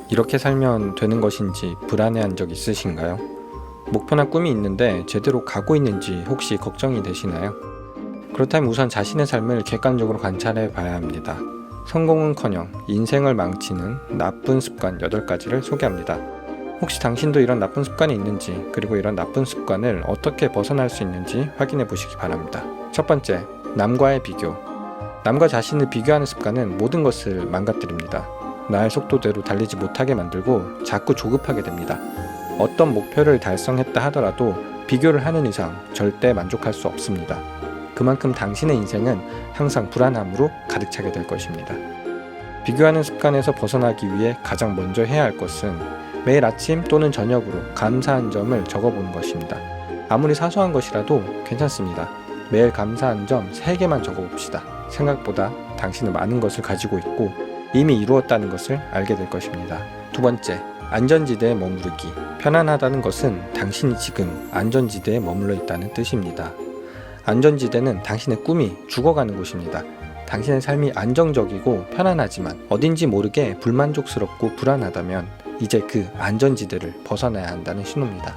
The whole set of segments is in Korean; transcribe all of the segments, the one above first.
이렇게 살면 되는 것인지 불안해한 적 있으신가요? 목표나 꿈이 있는데 제대로 가고 있는지 혹시 걱정이 되시나요? 그렇다면 우선 자신의 삶을 객관적으로 관찰해 봐야 합니다. 성공은커녕 인생을 망치는 나쁜 습관 8가지를 소개합니다. 혹시 당신도 이런 나쁜 습관이 있는지, 그리고 이런 나쁜 습관을 어떻게 벗어날 수 있는지 확인해 보시기 바랍니다. 첫 번째, 남과의 비교. 남과 자신을 비교하는 습관은 모든 것을 망가뜨립니다. 나의 속도대로 달리지 못하게 만들고 자꾸 조급하게 됩니다. 어떤 목표를 달성했다 하더라도 비교를 하는 이상 절대 만족할 수 없습니다. 그만큼 당신의 인생은 항상 불안함으로 가득 차게 될 것입니다. 비교하는 습관에서 벗어나기 위해 가장 먼저 해야 할 것은 매일 아침 또는 저녁으로 감사한 점을 적어보는 것입니다. 아무리 사소한 것이라도 괜찮습니다. 매일 감사한 점 3개만 적어봅시다. 생각보다 당신은 많은 것을 가지고 있고 이미 이루었다는 것을 알게 될 것입니다. 두 번째, 안전지대에 머무르기. 편안하다는 것은 당신이 지금 안전지대에 머물러 있다는 뜻입니다. 안전지대는 당신의 꿈이 죽어가는 곳입니다. 당신의 삶이 안정적이고 편안하지만 어딘지 모르게 불만족스럽고 불안하다면 이제 그 안전지대를 벗어나야 한다는 신호입니다.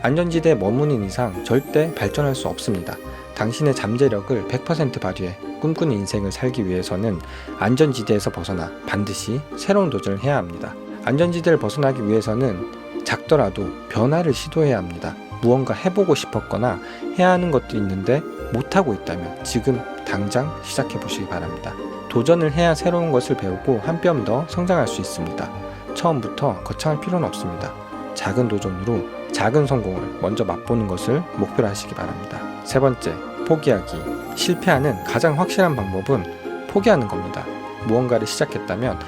안전지대에 머무는 이상 절대 발전할 수 없습니다. 당신의 잠재력을 100% 발휘해 꿈꾸는 인생을 살기 위해서는 안전지대에서 벗어나 반드시 새로운 도전을 해야 합니다. 안전지대를 벗어나기 위해서는 작더라도 변화를 시도해야 합니다. 무언가 해보고 싶었거나 해야 하는 것도 있는데 못하고 있다면 지금 당장 시작해 보시기 바랍니다. 도전을 해야 새로운 것을 배우고 한 뼘 더 성장할 수 있습니다. 처음부터 거창할 필요는 없습니다. 작은 도전으로 작은 성공을 먼저 맛보는 것을 목표로 하시기 바랍니다. 세 번째, 포기하기. 실패하는 가장 확실한 방법은 포기하는 겁니다. 무언가를 시작했다면,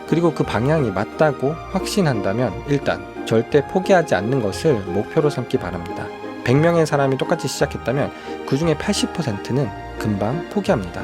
그리고 그 방향이 맞다고 확신한다면 일단 절대 포기하지 않는 것을 목표로 삼기 바랍니다. 100명의 사람이 똑같이 시작했다면 그 중에 80%는 금방 포기합니다.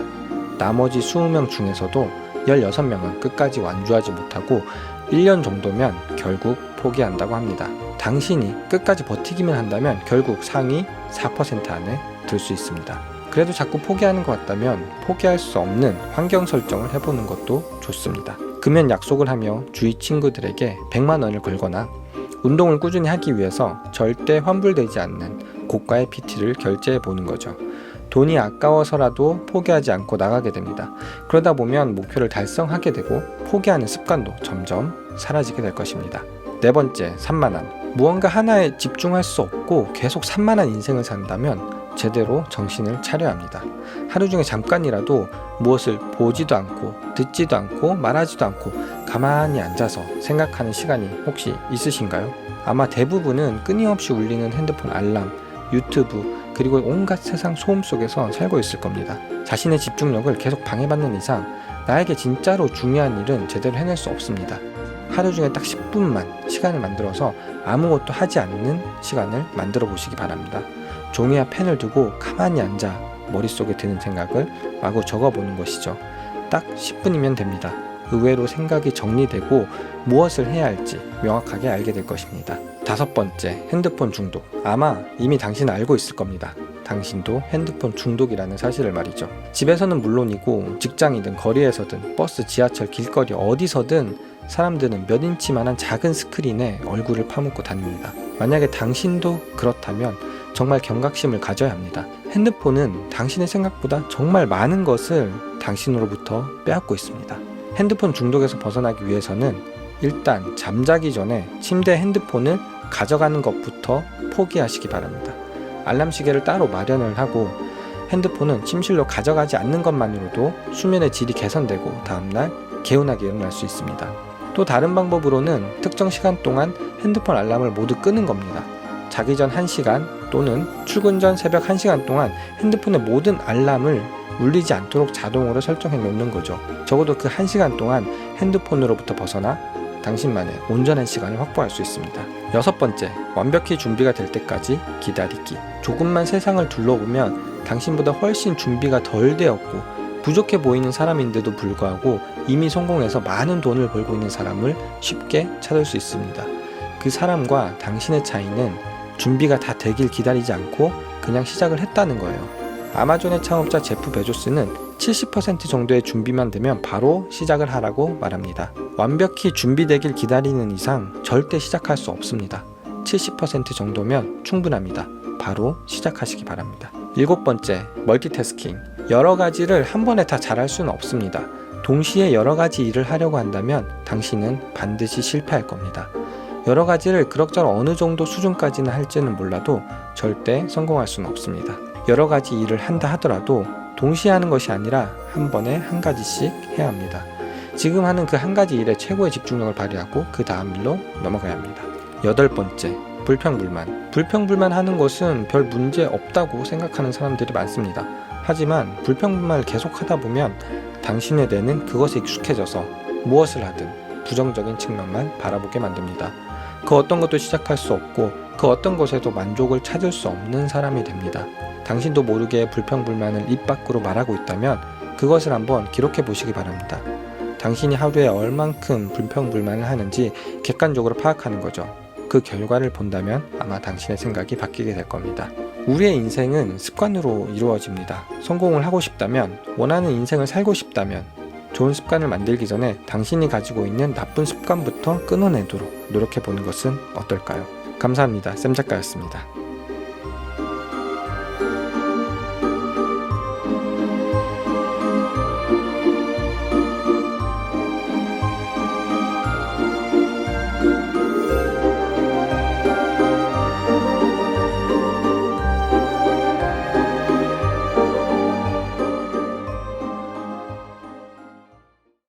나머지 20명 중에서도 16명은 끝까지 완주하지 못하고 1년 정도면 결국 포기한다고 합니다. 당신이 끝까지 버티기만 한다면 결국 상위 4% 안에 들 수 있습니다. 그래도 자꾸 포기하는 것 같다면 포기할 수 없는 환경 설정을 해보는 것도 좋습니다. 금연 약속을 하며 주위 친구들에게 100만 원을 걸거나 운동을 꾸준히 하기 위해서 절대 환불되지 않는 고가의 PT를 결제해 보는 거죠. 돈이 아까워서라도 포기하지 않고 나가게 됩니다. 그러다 보면 목표를 달성하게 되고 포기하는 습관도 점점 사라지게 될 것입니다. 네 번째, 산만함. 무언가 하나에 집중할 수 없고 계속 산만한 인생을 산다면 제대로 정신을 차려야 합니다. 하루 중에 잠깐이라도 무엇을 보지도 않고 듣지도 않고 말하지도 않고 가만히 앉아서 생각하는 시간이 혹시 있으신가요? 아마 대부분은 끊임없이 울리는 핸드폰 알람, 유튜브, 그리고 온갖 세상 소음 속에서 살고 있을 겁니다. 자신의 집중력을 계속 방해받는 이상 나에게 진짜로 중요한 일은 제대로 해낼 수 없습니다. 하루 중에 딱 10분만 시간을 만들어서 아무것도 하지 않는 시간을 만들어 보시기 바랍니다. 종이와 펜을 두고 가만히 앉아 머릿속에 드는 생각을 마구 적어보는 것이죠. 딱 10분이면 됩니다. 의외로 생각이 정리되고 무엇을 해야 할지 명확하게 알게 될 것입니다. 다섯 번째, 핸드폰 중독. 아마 이미 당신은 알고 있을 겁니다. 당신도 핸드폰 중독이라는 사실을 말이죠. 집에서는 물론이고 직장이든 거리에서든 버스, 지하철, 길거리 어디서든 사람들은 몇 인치만한 작은 스크린에 얼굴을 파묻고 다닙니다. 만약에 당신도 그렇다면 정말 경각심을 가져야 합니다. 핸드폰은 당신의 생각보다 정말 많은 것을 당신으로부터 빼앗고 있습니다. 핸드폰 중독에서 벗어나기 위해서는 일단 잠자기 전에 침대에 핸드폰을 가져가는 것부터 포기하시기 바랍니다. 알람 시계를 따로 마련을 하고 핸드폰은 침실로 가져가지 않는 것만으로도 수면의 질이 개선되고 다음날 개운하게 일어날 수 있습니다. 또 다른 방법으로는 특정 시간 동안 핸드폰 알람을 모두 끄는 겁니다. 자기 전 1시간 또는 출근 전 새벽 1시간 동안 핸드폰의 모든 알람을 울리지 않도록 자동으로 설정해 놓는 거죠. 적어도 그 1시간 동안 핸드폰으로부터 벗어나 당신만의 온전한 시간을 확보할 수 있습니다. 여섯 번째, 완벽히 준비가 될 때까지 기다리기. 조금만 세상을 둘러보면 당신보다 훨씬 준비가 덜 되었고 부족해 보이는 사람인데도 불구하고 이미 성공해서 많은 돈을 벌고 있는 사람을 쉽게 찾을 수 있습니다. 그 사람과 당신의 차이는 준비가 다 되길 기다리지 않고 그냥 시작을 했다는 거예요. 아마존의 창업자 제프 베조스는 70% 정도의 준비만 되면 바로 시작을 하라고 말합니다. 완벽히 준비되길 기다리는 이상 절대 시작할 수 없습니다. 70% 정도면 충분합니다. 바로 시작하시기 바랍니다. 7번째, 멀티태스킹. 여러 가지를 한 번에 다 잘할 수는 없습니다. 동시에 여러 가지 일을 하려고 한다면 당신은 반드시 실패할 겁니다. 여러 가지를 그럭저럭 어느 정도 수준까지는 할지는 몰라도 절대 성공할 수는 없습니다. 여러 가지 일을 한다 하더라도 동시에 하는 것이 아니라 한 번에 한 가지씩 해야 합니다. 지금 하는 그 한 가지 일에 최고의 집중력을 발휘하고 그 다음 일로 넘어가야 합니다. 8번째, 불평불만. 불평불만 하는 것은 별 문제 없다고 생각하는 사람들이 많습니다. 하지만 불평불만을 계속 하다 보면 당신의 뇌는 그것에 익숙해져서 무엇을 하든 부정적인 측면만 바라보게 만듭니다. 그 어떤 것도 시작할 수 없고 그 어떤 것에도 만족을 찾을 수 없는 사람이 됩니다. 당신도 모르게 불평불만을 입 밖으로 말하고 있다면 그것을 한번 기록해 보시기 바랍니다. 당신이 하루에 얼만큼 불평불만을 하는지 객관적으로 파악하는 거죠. 그 결과를 본다면 아마 당신의 생각이 바뀌게 될 겁니다. 우리의 인생은 습관으로 이루어집니다. 성공을 하고 싶다면, 원하는 인생을 살고 싶다면 좋은 습관을 만들기 전에 당신이 가지고 있는 나쁜 습관부터 끊어내도록 노력해 보는 것은 어떨까요? 감사합니다. 쌤작가였습니다.